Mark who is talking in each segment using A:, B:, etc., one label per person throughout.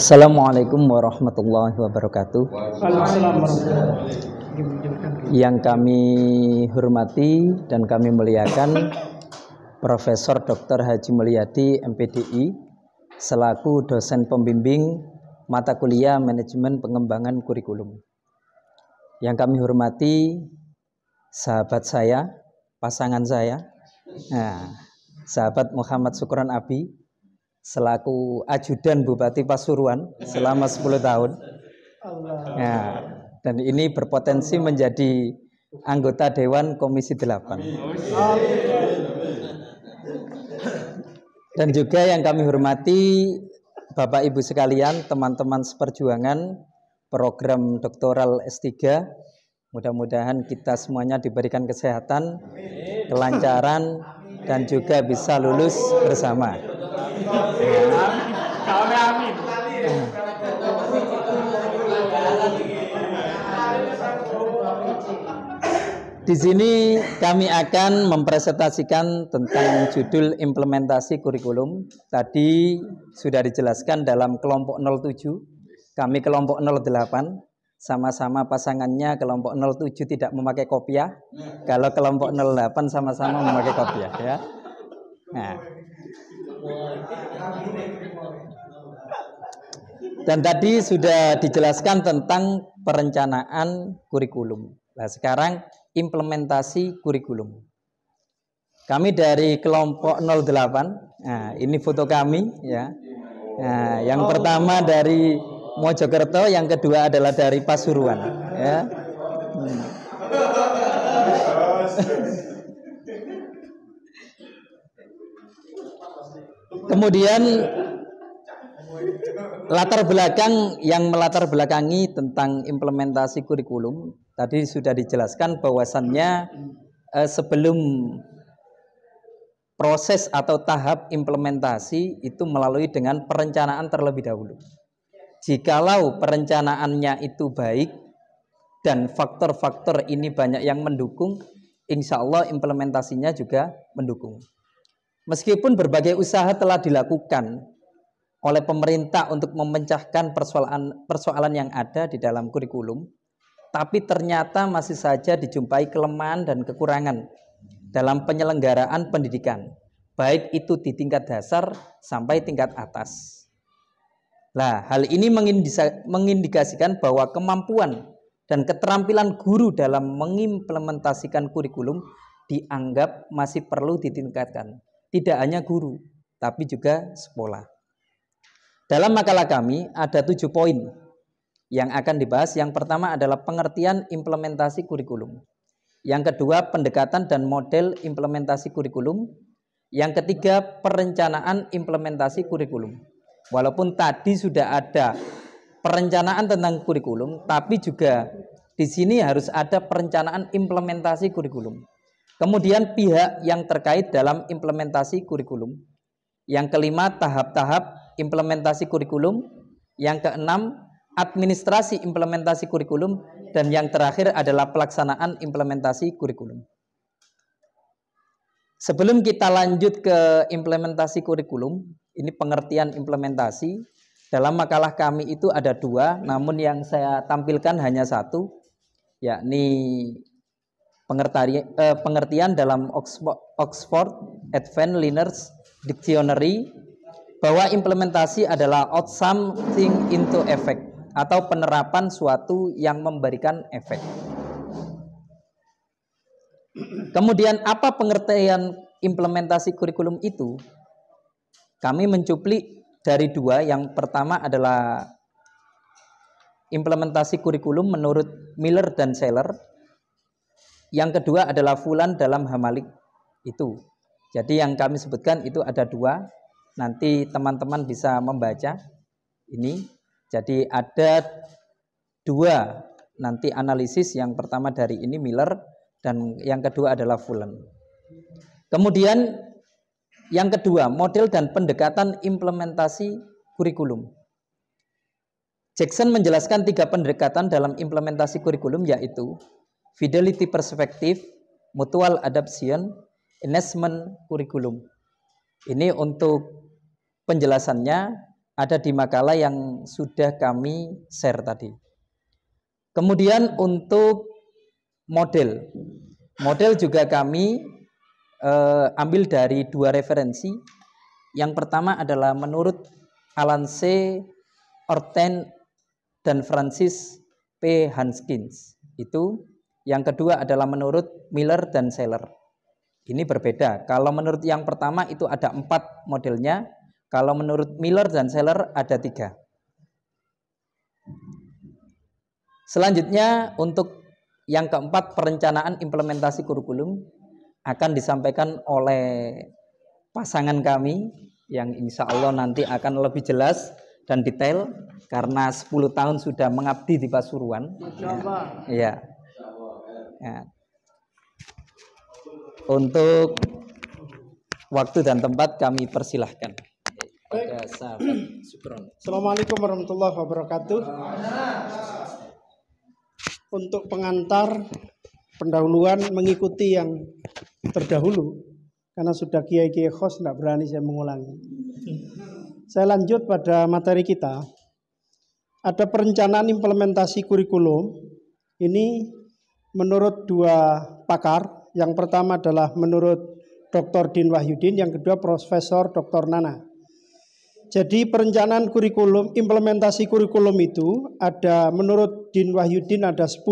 A: Assalamualaikum warahmatullahi wabarakatuh. Yang kami hormati dan kami muliakan Profesor Dr. Haji Mulyadi MPDI selaku dosen pembimbing mata kuliah Manajemen Pengembangan Kurikulum. Yang kami hormati sahabat saya, pasangan saya, sahabat Muhammad Syukron Abi selaku ajudan Bupati Pasuruan selama 10 tahun. Dan ini berpotensi menjadi anggota Dewan Komisi 8. Dan juga yang kami hormati Bapak Ibu sekalian, teman-teman seperjuangan program doktoral S3. Mudah-mudahan kita semuanya diberikan kesehatan, kelancaran, dan juga bisa lulus bersama. Di sini kami akan mempresentasikan tentang judul implementasi kurikulum. Tadi sudah dijelaskan dalam kelompok 07, kami kelompok 08, sama-sama pasangannya kelompok 07 tidak memakai kopiah. Kalau kelompok 08 sama-sama memakai kopiah, ya. Dan tadi sudah dijelaskan tentang perencanaan kurikulum. Nah, sekarang implementasi kurikulum. Kami dari kelompok 08. Nah, ini foto kami, ya. Nah, yang pertama dari Mojokerto, yang kedua adalah dari Pasuruan, ya. Kemudian latar belakang yang melatar belakangi tentang implementasi kurikulum tadi sudah dijelaskan bahwasannya sebelum proses atau tahap implementasi itu melalui dengan perencanaan terlebih dahulu. Jikalau perencanaannya itu baik dan faktor-faktor ini banyak yang mendukung, insya Allah implementasinya juga mendukung. Meskipun berbagai usaha telah dilakukan oleh pemerintah untuk memecahkan persoalan yang ada di dalam kurikulum, tapi ternyata masih saja dijumpai kelemahan dan kekurangan dalam penyelenggaraan pendidikan, baik itu di tingkat dasar sampai tingkat atas. Nah, hal ini mengindikasikan bahwa kemampuan dan keterampilan guru dalam mengimplementasikan kurikulum dianggap masih perlu ditingkatkan. Tidak hanya guru, tapi juga sekolah. Dalam makalah kami ada 7 poin yang akan dibahas. Yang pertama adalah pengertian implementasi kurikulum. Yang kedua, pendekatan dan model implementasi kurikulum. Yang ketiga, perencanaan implementasi kurikulum. Walaupun tadi sudah ada perencanaan tentang kurikulum, tapi juga di sini harus ada perencanaan implementasi kurikulum. Kemudian pihak yang terkait dalam implementasi kurikulum. Yang kelima, tahap-tahap implementasi kurikulum. Yang keenam, administrasi implementasi kurikulum. Dan yang terakhir adalah pelaksanaan implementasi kurikulum. Sebelum kita lanjut ke implementasi kurikulum, ini pengertian implementasi. Dalam makalah kami itu ada 2, namun yang saya tampilkan hanya 1, yakni pengertian dalam Oxford Advanced Learners Dictionary bahwa implementasi adalah out something into effect atau penerapan suatu yang memberikan efek. Kemudian apa pengertian implementasi kurikulum itu? Kami mencuplik dari 2. Yang pertama adalah implementasi kurikulum menurut Miller dan Seller. Yang kedua adalah Fulan dalam Hamalik itu. Jadi yang kami sebutkan itu ada 2. Nanti teman-teman bisa membaca ini. Jadi ada 2 nanti analisis. Yang pertama dari ini Miller dan yang kedua adalah Fulan. Kemudian yang kedua, model dan pendekatan implementasi kurikulum. Jackson menjelaskan 3 pendekatan dalam implementasi kurikulum, yaitu fidelity perspective, mutual adaptation, enhancement kurikulum. Ini untuk penjelasannya ada di makalah yang sudah kami share tadi. Kemudian untuk model juga kami ambil dari 2 referensi. Yang pertama adalah menurut Alan C. Orten dan Francis P. Hanskins. Itu. Yang kedua adalah menurut Miller dan Seller. Ini berbeda. Kalau menurut yang pertama itu ada 4 modelnya. Kalau menurut Miller dan Seller ada 3. Selanjutnya untuk yang keempat, perencanaan implementasi kurikulum akan disampaikan oleh pasangan kami yang insya Allah nanti akan lebih jelas dan detail karena 10 tahun sudah mengabdi di Pasuruan. Ya. Ya. Untuk waktu dan tempat kami persilahkan. Pada sahabat Sukron.
B: Assalamualaikum warahmatullahi wabarakatuh. Untuk pengantar pendahuluan mengikuti yang terdahulu, karena sudah kiai-kiai khos tidak berani saya mengulangi. Saya lanjut pada materi kita. Ada perencanaan implementasi kurikulum. Ini menurut 2 pakar. Yang pertama adalah menurut Dr. Din Wahyudin, yang kedua Profesor Dr. Nana. Jadi perencanaan kurikulum, implementasi kurikulum itu ada menurut Din Wahyudin ada 10.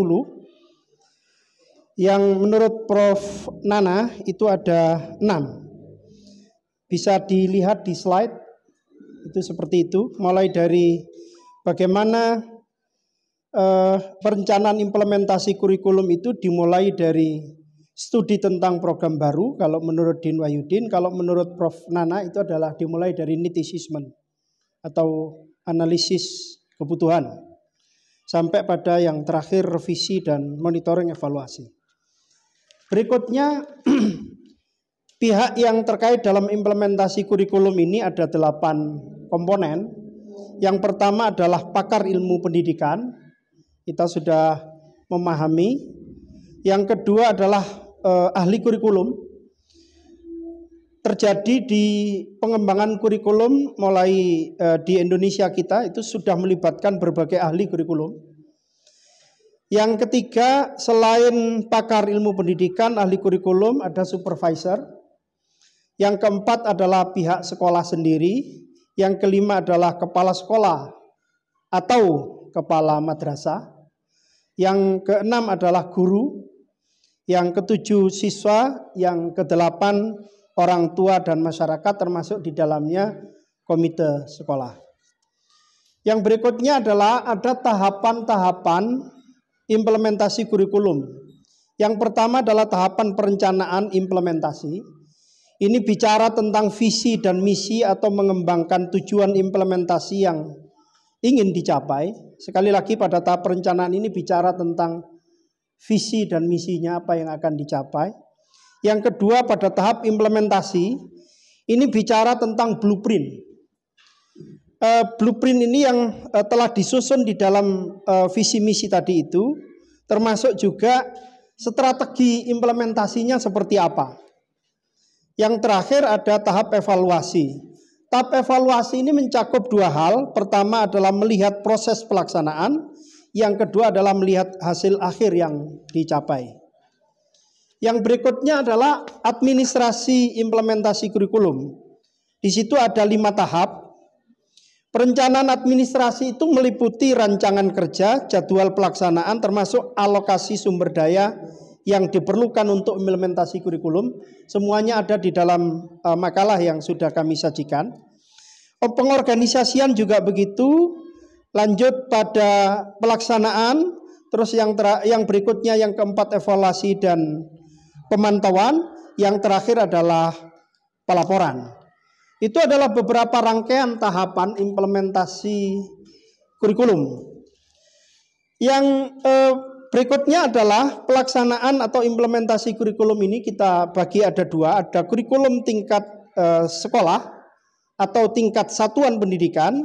B: Yang menurut Prof. Nana itu ada 6. Bisa dilihat di slide, itu seperti itu. Mulai dari bagaimana perencanaan implementasi kurikulum itu dimulai dari studi tentang program baru, kalau menurut Din Wahyudin. Kalau menurut Prof. Nana itu adalah dimulai dari need assessment atau analisis kebutuhan, sampai pada yang terakhir revisi dan monitoring evaluasi. Berikutnya pihak yang terkait dalam implementasi kurikulum ini ada 8 komponen. Yang pertama adalah pakar ilmu pendidikan, kita sudah memahami. Yang kedua adalah ahli kurikulum. Terjadi di pengembangan kurikulum mulai di Indonesia kita itu sudah melibatkan berbagai ahli kurikulum. Yang ketiga, selain pakar ilmu pendidikan, ahli kurikulum, ada supervisor. Yang keempat adalah pihak sekolah sendiri. Yang kelima adalah kepala sekolah atau kepala madrasah. Yang keenam adalah guru. Yang ketujuh siswa. Yang kedelapan orang tua dan masyarakat, termasuk di dalamnya komite sekolah. Yang berikutnya adalah ada tahapan-tahapan implementasi kurikulum. Yang pertama adalah tahapan perencanaan implementasi. Ini bicara tentang visi dan misi atau mengembangkan tujuan implementasi yang ingin dicapai. Sekali lagi pada tahap perencanaan ini bicara tentang visi dan misinya apa yang akan dicapai. Yang kedua pada tahap implementasi ini bicara tentang blueprint. Blueprint ini yang telah disusun di dalam visi misi tadi itu, termasuk juga strategi implementasinya seperti apa. Yang terakhir ada tahap evaluasi. Tahap evaluasi ini mencakup 2 hal. Pertama adalah melihat proses pelaksanaan, yang kedua adalah melihat hasil akhir yang dicapai. Yang berikutnya adalah administrasi implementasi kurikulum. Di situ ada 5 tahap. Perencanaan administrasi itu meliputi rancangan kerja, jadwal pelaksanaan, termasuk alokasi sumber daya yang diperlukan untuk implementasi kurikulum. Semuanya ada di dalam makalah yang sudah kami sajikan. Pengorganisasian juga begitu. Lanjut pada pelaksanaan, terus yang berikutnya yang keempat evaluasi dan pemantauan, yang terakhir adalah pelaporan. Itu adalah beberapa rangkaian tahapan implementasi kurikulum. Yang berikutnya adalah pelaksanaan atau implementasi kurikulum ini kita bagi ada 2. Ada kurikulum tingkat sekolah atau tingkat satuan pendidikan.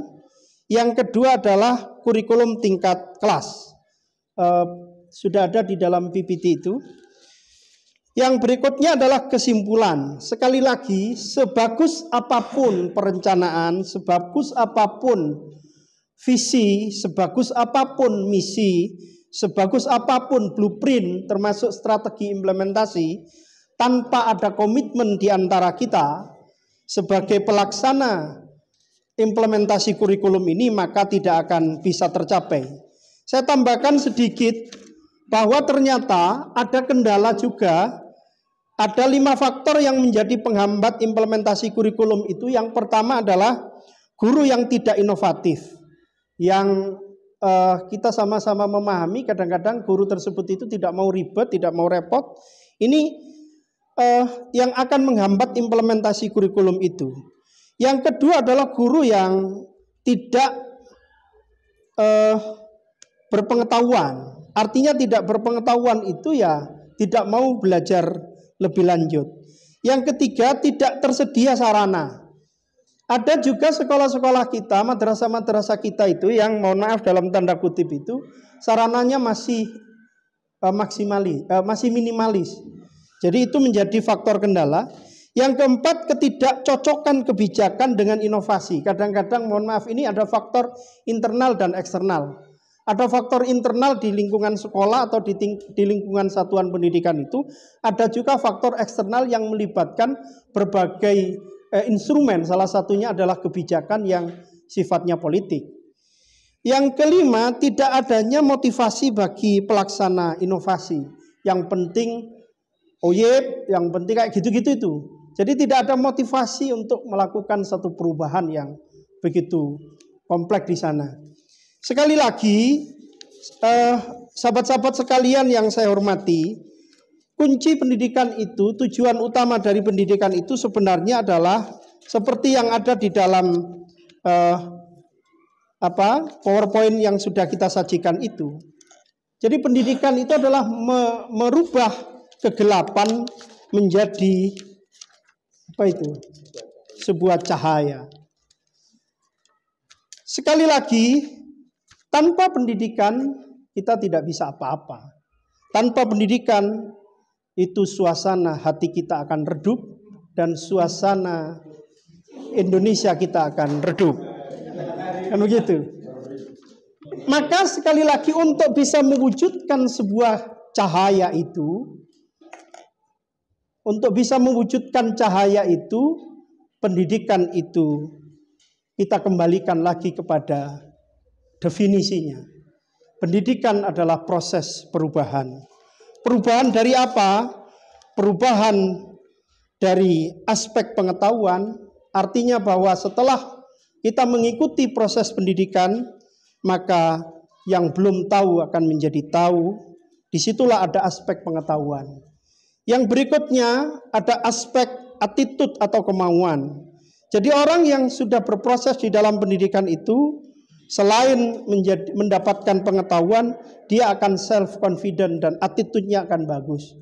B: Yang kedua adalah kurikulum tingkat kelas. Sudah ada di dalam PPT itu. Yang berikutnya adalah kesimpulan. Sekali lagi, sebagus apapun perencanaan, sebagus apapun visi, sebagus apapun misi, sebagus apapun blueprint termasuk strategi implementasi, tanpa ada komitmen di antara kita sebagai pelaksana implementasi kurikulum ini, maka tidak akan bisa tercapai. Saya tambahkan sedikit bahwa ternyata ada kendala juga. Ada 5 faktor yang menjadi penghambat implementasi kurikulum itu. Yang pertama adalah guru yang tidak inovatif. Yang kita sama-sama memahami kadang-kadang guru tersebut itu tidak mau ribet, tidak mau repot. Ini yang akan menghambat implementasi kurikulum itu. Yang kedua adalah guru yang tidak berpengetahuan. Artinya tidak berpengetahuan itu ya tidak mau belajar lebih lanjut. Yang ketiga, tidak tersedia sarana. Ada juga sekolah-sekolah kita, madrasah-madrasah kita itu yang mohon maaf dalam tanda kutip itu sarananya masih masih minimalis. Jadi itu menjadi faktor kendala. Yang keempat, ketidakcocokan kebijakan dengan inovasi. Kadang-kadang mohon maaf ini ada faktor internal dan eksternal. Ada faktor internal di lingkungan sekolah atau di lingkungan satuan pendidikan itu. Ada juga faktor eksternal yang melibatkan berbagai instrumen. Salah satunya adalah kebijakan yang sifatnya politik. Yang kelima, tidak adanya motivasi bagi pelaksana inovasi. Yang penting OYEP, yang penting kayak gitu-gitu itu. Jadi tidak ada motivasi untuk melakukan satu perubahan yang begitu kompleks di sana. Sekali lagi, sahabat-sahabat sekalian yang saya hormati, kunci pendidikan itu, tujuan utama dari pendidikan itu sebenarnya adalah seperti yang ada di dalam PowerPoint yang sudah kita sajikan itu. Jadi pendidikan itu adalah merubah kegelapan menjadi sebuah cahaya. Sekali lagi, tanpa pendidikan kita tidak bisa apa-apa. Tanpa pendidikan itu suasana hati kita akan redup dan suasana Indonesia kita akan redup. Kan begitu. Maka sekali lagi untuk bisa mewujudkan sebuah cahaya itu, untuk bisa mewujudkan cahaya itu, pendidikan itu kita kembalikan lagi kepada definisinya. Pendidikan adalah proses perubahan. Perubahan dari apa? Perubahan dari aspek pengetahuan, artinya bahwa setelah kita mengikuti proses pendidikan, maka yang belum tahu akan menjadi tahu. Disitulah ada aspek pengetahuan. Yang berikutnya ada aspek attitude atau kemauan. Jadi orang yang sudah berproses di dalam pendidikan itu, selain mendapatkan pengetahuan, dia akan self-confident dan attitude-nya akan bagus.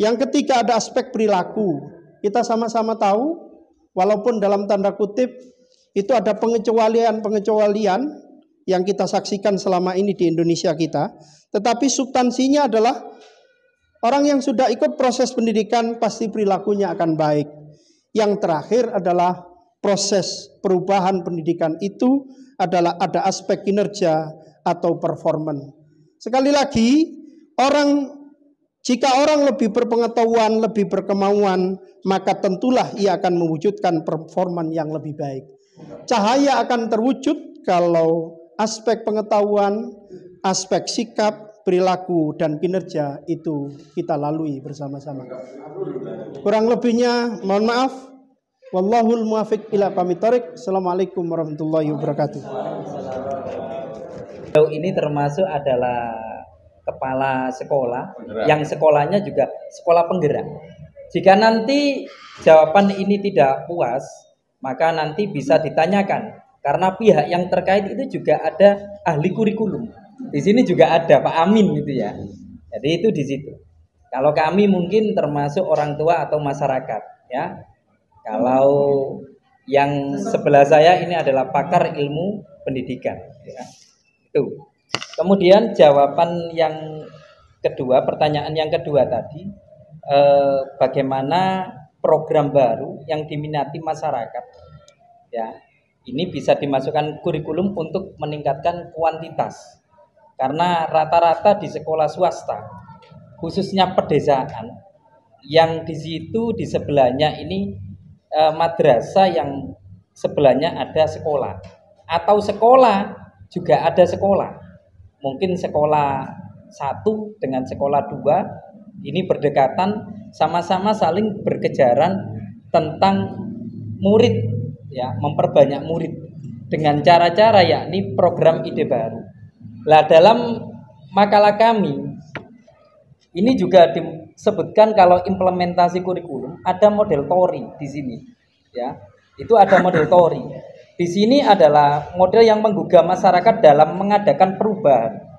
B: Yang ketiga ada aspek perilaku. Kita sama-sama tahu, walaupun dalam tanda kutip, itu ada pengecualian-pengecualian yang kita saksikan selama ini di Indonesia kita. Tetapi substansinya adalah orang yang sudah ikut proses pendidikan pasti perilakunya akan baik. Yang terakhir adalah proses perubahan pendidikan itu adalah ada aspek kinerja atau performan. Sekali lagi, jika orang lebih berpengetahuan, lebih berkemauan, maka tentulah ia akan mewujudkan performan yang lebih baik. Cahaya akan terwujud kalau aspek pengetahuan, aspek sikap, perilaku, dan kinerja itu kita lalui bersama-sama. Kurang lebihnya mohon maaf. Wallahul muwaffiq ila aqwamit thoriq. Assalamualaikum warahmatullahi wabarakatuh.
A: Ini termasuk adalah kepala sekolah yang sekolahnya juga sekolah penggerak. Jika nanti jawaban ini tidak puas, maka nanti bisa ditanyakan karena pihak yang terkait itu juga ada ahli kurikulum. Di sini juga ada Pak Amin gitu ya. Jadi itu di situ. Kalau kami mungkin termasuk orang tua atau masyarakat ya. Kalau yang sebelah saya ini adalah pakar ilmu pendidikan ya. Itu. Kemudian jawaban yang kedua, pertanyaan yang kedua tadi, bagaimana program baru yang diminati masyarakat, ya, ini bisa dimasukkan kurikulum untuk meningkatkan kuantitas. Karena rata-rata di sekolah swasta, khususnya pedesaan, yang di situ di sebelahnya ini madrasah, yang sebelahnya ada sekolah, atau sekolah juga ada sekolah. Mungkin sekolah satu dengan sekolah dua ini berdekatan, sama-sama saling berkejaran tentang murid, ya, memperbanyak murid dengan cara-cara yakni program ide baru. Lah dalam makalah kami ini juga disebutkan kalau implementasi kurikulum ada model TORI di sini, ya. Itu ada model TORI. Di sini adalah model yang menggugah masyarakat dalam mengadakan perubahan.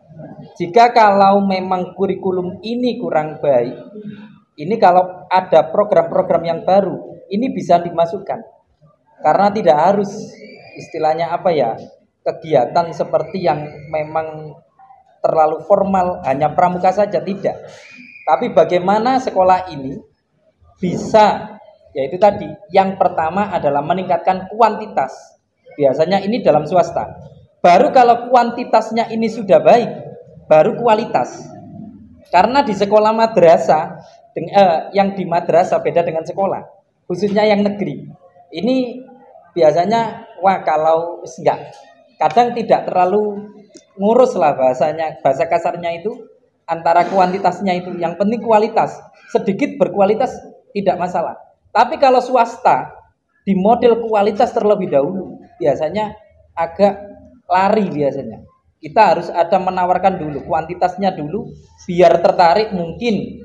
A: Jika kalau memang kurikulum ini kurang baik, ini kalau ada program-program yang baru, ini bisa dimasukkan. Karena tidak harus istilahnya apa ya, kegiatan seperti yang memang terlalu formal, hanya pramuka saja, tidak. Tapi bagaimana sekolah ini bisa, yaitu tadi, yang pertama adalah meningkatkan kuantitas. Biasanya ini dalam swasta. Baru kalau kuantitasnya ini sudah baik, baru kualitas. Karena di sekolah madrasah, yang di madrasah beda dengan sekolah, khususnya yang negeri. Ini biasanya, wah kalau enggak, kadang tidak terlalu ngurus lah bahasanya, bahasa kasarnya itu, antara kuantitasnya itu, yang penting kualitas, sedikit berkualitas tidak masalah. Tapi kalau swasta di model kualitas terlebih dahulu, biasanya agak lari biasanya. Kita harus ada menawarkan dulu kuantitasnya dulu biar tertarik. Mungkin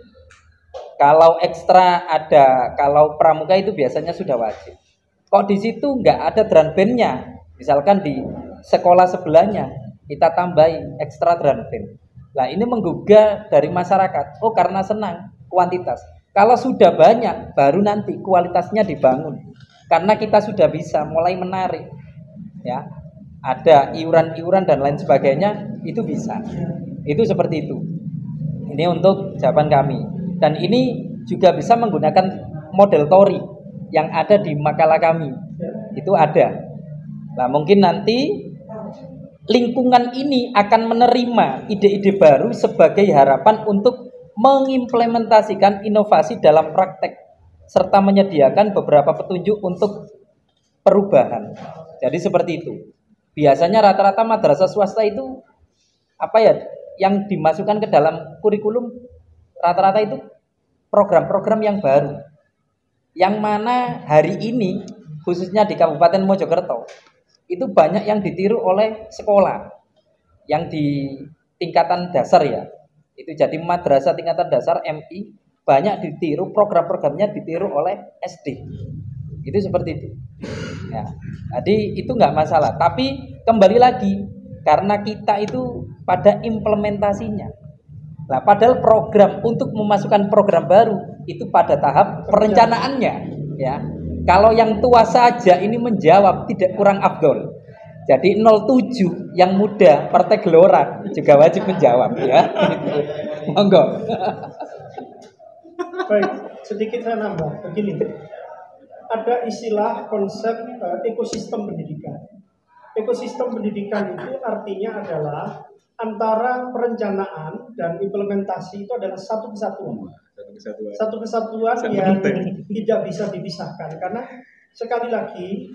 A: kalau ekstra ada, kalau pramuka itu biasanya sudah wajib. Kok di situ nggak ada drum bandnya? Misalkan di sekolah sebelahnya kita tambahin ekstra drum band. Nah ini menggugah dari masyarakat. Oh karena senang kuantitas. Kalau sudah banyak baru nanti kualitasnya dibangun. Karena kita sudah bisa mulai menarik, ya. Ada iuran-iuran dan lain sebagainya, itu bisa. Itu seperti itu. Ini untuk jawaban kami. Dan ini juga bisa menggunakan model TORI yang ada di makalah kami. Itu ada. Nah, mungkin nanti lingkungan ini akan menerima ide-ide baru sebagai harapan untuk mengimplementasikan inovasi dalam praktek serta menyediakan beberapa petunjuk untuk perubahan. Jadi seperti itu. Biasanya rata-rata madrasah swasta itu apa ya, yang dimasukkan ke dalam kurikulum rata-rata itu program-program yang baru. Yang mana hari ini khususnya di Kabupaten Mojokerto itu banyak yang ditiru oleh sekolah yang di tingkatan dasar, ya. Itu jadi madrasah tingkatan dasar MI banyak ditiru, program-programnya ditiru oleh SD. Itu seperti itu. Ya. Jadi itu nggak masalah. Tapi kembali lagi karena kita itu pada implementasinya. Nah, padahal program untuk memasukkan program baru itu pada tahap perencanaannya, ya. Kalau yang tua saja ini menjawab tidak kurang afdol. Jadi 07 yang muda Partai Gelora juga wajib menjawab, ya. Monggo.
B: Baik, sedikit saya nambah begini. Ada istilah konsep ekosistem pendidikan. Ekosistem pendidikan itu artinya adalah antara perencanaan dan implementasi itu adalah satu kesatuan. Satu kesatuan yang tidak bisa dipisahkan. Karena sekali lagi,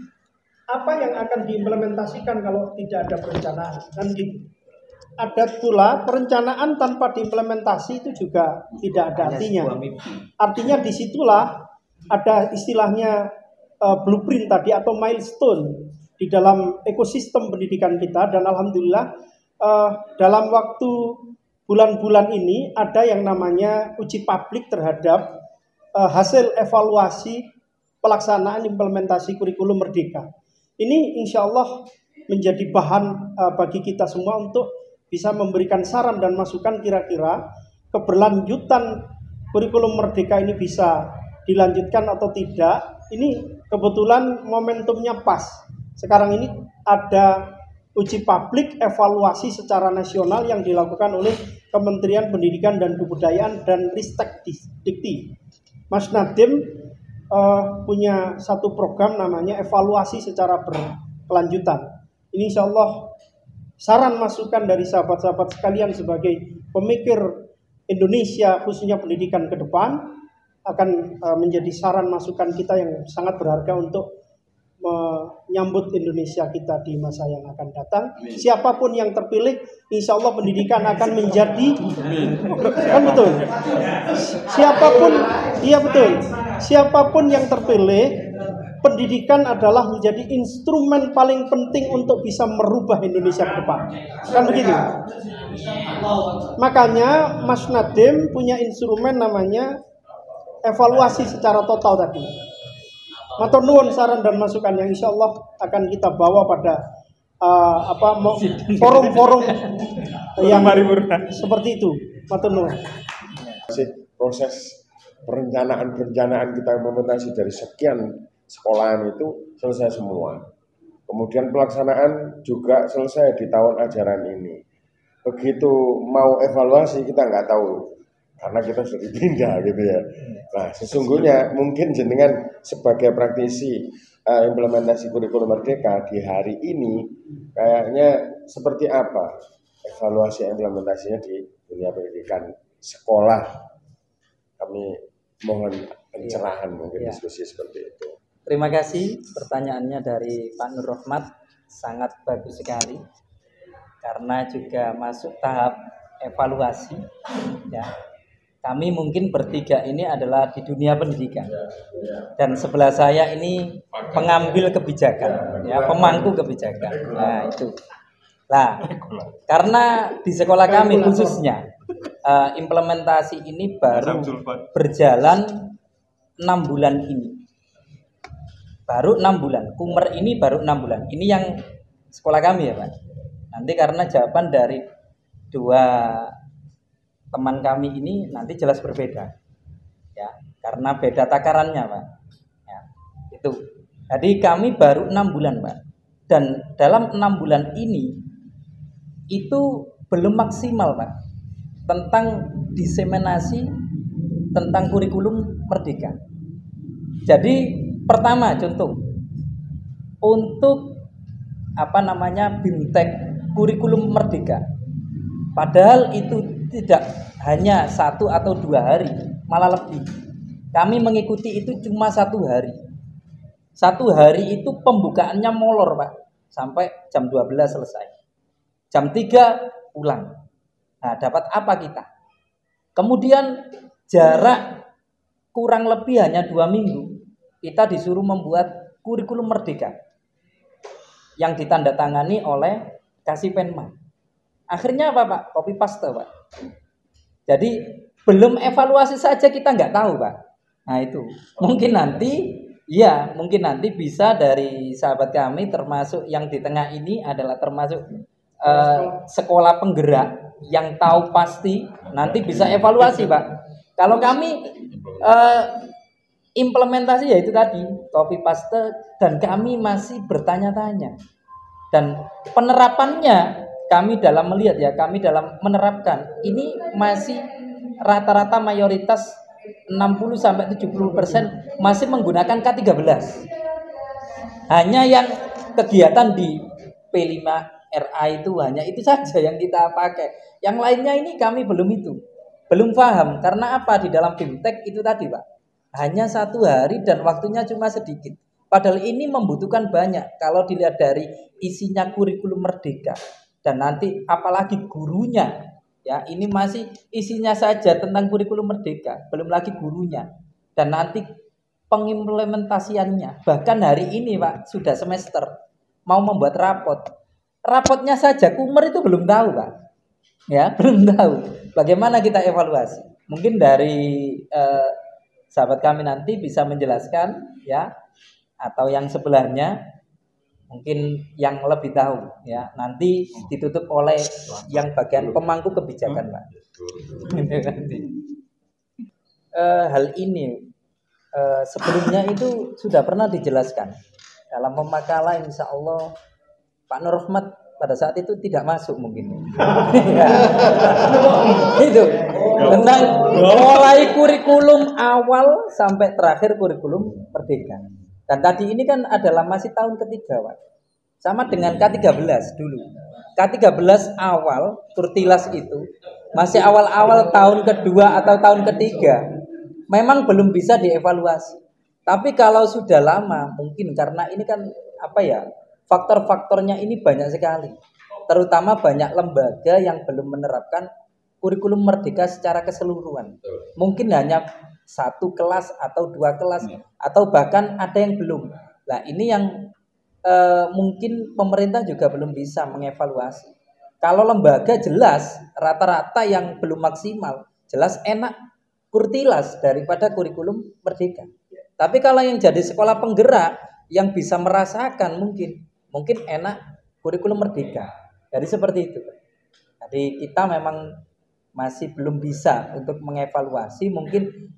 B: apa yang akan diimplementasikan kalau tidak ada perencanaan? Kan gitu. Ada pula perencanaan tanpa diimplementasi itu juga tidak ada artinya. Artinya disitulah ada istilahnya blueprint tadi atau milestone di dalam ekosistem pendidikan kita. Dan alhamdulillah dalam waktu bulan-bulan ini ada yang namanya uji publik terhadap hasil evaluasi pelaksanaan implementasi kurikulum Merdeka. Ini insya Allah menjadi bahan bagi kita semua untuk bisa memberikan saran dan masukan kira-kira keberlanjutan kurikulum Merdeka ini bisa dilanjutkan atau tidak. Ini kebetulan momentumnya pas. Sekarang ini ada uji publik evaluasi secara nasional yang dilakukan oleh Kementerian Pendidikan dan Kebudayaan dan Ristek Dikti. Mas Nadiem punya satu program namanya evaluasi secara berkelanjutan. Ini insya Allah saran masukan dari sahabat-sahabat sekalian sebagai pemikir Indonesia khususnya pendidikan ke depan akan menjadi saran masukan kita yang sangat berharga untuk menyambut Indonesia kita di masa yang akan datang. Siapapun yang terpilih, insya Allah pendidikan akan menjadi, kan betul. Siapapun, iya betul. Siapapun yang terpilih, pendidikan adalah menjadi instrumen paling penting untuk bisa merubah Indonesia ke depan. Kan begitu. Makanya Mas Nadiem punya instrumen namanya evaluasi secara total tadi. Matur nuwun saran dan masukan yang insya Allah akan kita bawa pada forum-forum yang seperti itu. Matur nuwun.
C: Proses perencanaan kita implementasi dari sekian sekolahan itu selesai semua. Kemudian pelaksanaan juga selesai di tahun ajaran ini. Begitu mau evaluasi kita nggak tahu karena kita sudah dipindah gitu ya. Nah sesungguhnya mungkin jenengan sebagai praktisi implementasi kurikulum merdeka di hari ini kayaknya seperti apa evaluasi implementasinya di dunia pendidikan sekolah. Kami mohon pencerahan mungkin diskusi seperti itu.
A: Terima kasih pertanyaannya dari Pak Nur Rohmat, sangat bagus sekali karena juga masuk tahap evaluasi ya. Kami mungkin bertiga ini adalah di dunia pendidikan dan sebelah saya ini pengambil kebijakan ya, pemangku kebijakan. Nah itu. Nah, karena di sekolah kami khususnya implementasi ini baru berjalan 6 bulan ini. Baru 6 bulan. Kumer ini baru 6 bulan. Ini yang sekolah kami ya Pak. Nanti karena jawaban dari dua teman kami ini nanti jelas berbeda. Ya, karena beda takarannya Pak. Ya, itu. Jadi kami baru 6 bulan Pak. Dan dalam 6 bulan ini itu belum maksimal Pak tentang diseminasi tentang kurikulum merdeka. Jadi pertama contoh untuk BIMTEK kurikulum merdeka, padahal itu tidak hanya 1 atau 2 hari, malah lebih. Kami mengikuti itu cuma 1 hari. 1 hari itu pembukaannya molor Pak, sampai jam 12 selesai. Jam 3 pulang. Nah, dapat apa kita? Kemudian jarak kurang lebih hanya 2 minggu. Kita disuruh membuat kurikulum merdeka yang ditandatangani oleh Kasipenma. Akhirnya apa Pak? Copy paste Pak. Jadi belum evaluasi saja kita nggak tahu Pak. Nah itu mungkin nanti bisa dari sahabat kami termasuk yang di tengah ini adalah termasuk sekolah penggerak yang tahu pasti nanti bisa evaluasi Pak. Kalau kami implementasi ya itu tadi copy paste dan kami masih bertanya-tanya dan penerapannya kami dalam menerapkan ini masih rata-rata mayoritas 60-70% masih menggunakan K13. Hanya yang kegiatan di P5RA itu hanya itu saja yang kita pakai. Yang lainnya ini kami belum paham karena apa di dalam BIMTEK itu tadi Pak. Hanya 1 hari dan waktunya cuma sedikit. Padahal ini membutuhkan banyak kalau dilihat dari isinya kurikulum merdeka. Dan nanti apalagi gurunya. Ya, ini masih isinya saja tentang kurikulum merdeka, belum lagi gurunya. Dan nanti pengimplementasiannya. Bahkan hari ini Pak, sudah semester mau membuat rapot. Rapotnya saja Kumer itu belum tahu Pak. Ya, belum tahu. Bagaimana kita evaluasi? Mungkin dari sahabat kami nanti bisa menjelaskan ya, atau yang sebelahnya mungkin yang lebih tahu ya, nanti ditutup oleh yang bagian pemangku kebijakan Pak. Hal ini sebelumnya itu sudah pernah dijelaskan dalam pemakalah, insya Allah Pak Nur Rohmat pada saat itu tidak masuk mungkin. Ya. Itu tentang mulai kurikulum awal sampai terakhir kurikulum merdeka. Dan tadi ini kan adalah masih tahun ketiga, Pak. Sama dengan K13 dulu. K13 awal, Kurtilas itu masih awal-awal tahun kedua atau tahun ketiga. Memang belum bisa dievaluasi. Tapi kalau sudah lama, mungkin karena ini kan faktor-faktornya ini banyak sekali. Terutama banyak lembaga yang belum menerapkan kurikulum merdeka secara keseluruhan. Mungkin hanya 1 kelas atau 2 kelas atau bahkan ada yang belum. Nah, ini yang mungkin pemerintah juga belum bisa mengevaluasi. Kalau lembaga jelas rata-rata yang belum maksimal, jelas enak Kurtilas daripada kurikulum merdeka. Tapi kalau yang jadi sekolah penggerak yang bisa merasakan mungkin enak kurikulum merdeka. Jadi seperti itu. Jadi kita memang masih belum bisa untuk mengevaluasi, mungkin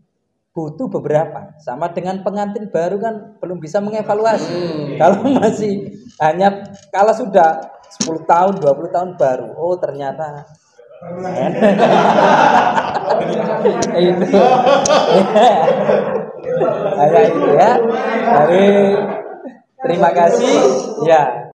A: butuh beberapa. Sama dengan pengantin baru kan belum bisa mengevaluasi. Kalau masih hanya kalau sudah 10 tahun, 20 tahun baru, oh ternyata itu kayak itu ya. Jadi terima kasih ya.